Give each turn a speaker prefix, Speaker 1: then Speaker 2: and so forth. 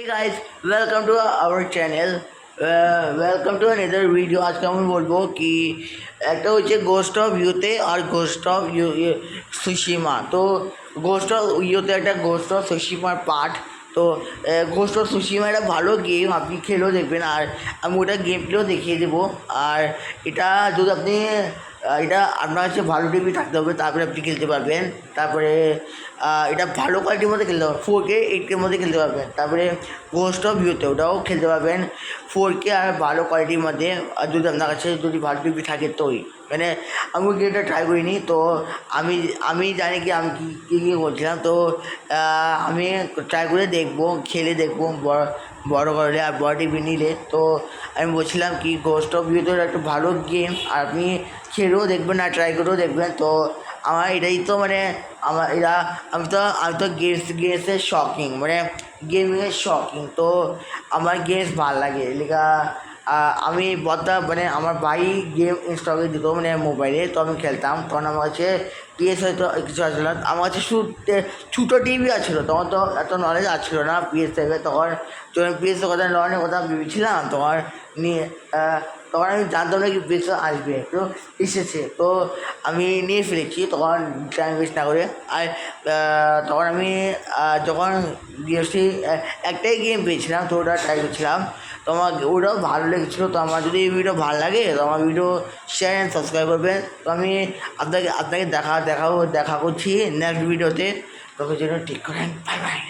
Speaker 1: Hey guys, welcome to our channel. Welcome to another video. আজকে আমি বলবো কি একটা হচ্ছে গোস্ট অফ ইউতে আর গোস্ট অফ সুশিমা। তো গোস্ট অফ ইউতে একটা গোস্ট অফ সুশিমার পার্ট। তো গোস্ট অফ সুশিমা একটা ভালো গেম, আপনি খেলেও দেখবেন আর আমি ওটা গেম প্লেও দেখিয়ে দেবো। আর এটা যদি আপনি এটা আপনার কাছে ভালো টিভি থাকতে হবে, তারপরে আপনি খেলতে পারবেন। তারপরে এটা ভালো কোয়ালিটির মধ্যে খেলতে পারবেন, 4K 8K মধ্যে খেলতে পারবেন। তারপরে গোস্ট অফ ইউতে ওটাও খেলতে পারবেন 4K আর ভালো কোয়ালিটির মধ্যে। আর যদি আপনার কাছে যদি ভালো টিভি থাকে তোই, মানে আমি গেমটা ট্রাই করিনি, তো আমি আমি জানি কি আমি কী কী করছিলাম। তো আমি ট্রাই করে দেখবো, খেলে দেখবো বড় করলে আর বড় টিভি নিলে। তো আমি বলছিলাম কি গোস্ট অফ ইউ তো একটা ভালো গেম, আর আপনি খেলেও দেখবেন আর ট্রাই করেও দেখবেন। তো আমার এটাই তো মানে আমার এরা আমি তো গেমসের শকিং, মানে গেমিংয়ের শকিং। তো আমার গেমস ভালো লাগে লেখা। আমি মানে আমার ভাই গেম ইনস্টল করে দিত মানে মোবাইলে, তো আমি খেলতাম। তখন আমার কাছে পিএস হয়তো কিছু আসছিল না, আমার কাছে শুধু ছোটো টিভি আসছিলো। তখন তো এত নলেজ আসছিলো না পিএস থেকে। তখন যখন পিএসের কথা লনের কথা ভেবেছিলাম তখন নিয়ে তখন আমি জানতাম না কি পিএস আসবে, তো এসেছে। তো আমি নিয়ে ফেলেছি তখন টাইম ওয়েস্ট না করে। আর তখন আমি যখন জিএসটি একটাই গেম পেয়েছিলাম, তো ওটা ট্রাই করছিলাম। তো আমার ওটাও ভালো লেগেছিলো। তো আমার যদি এই ভিডিও ভালো লাগে তো আমার ভিডিও শেয়ার অ্যান্ড সাবস্ক্রাইব করবেন। তো আমি আপনাকে দেখা করছি নেক্সট ভিডিওতে। তখন জন্য ঠিক করেন, বাই বাই।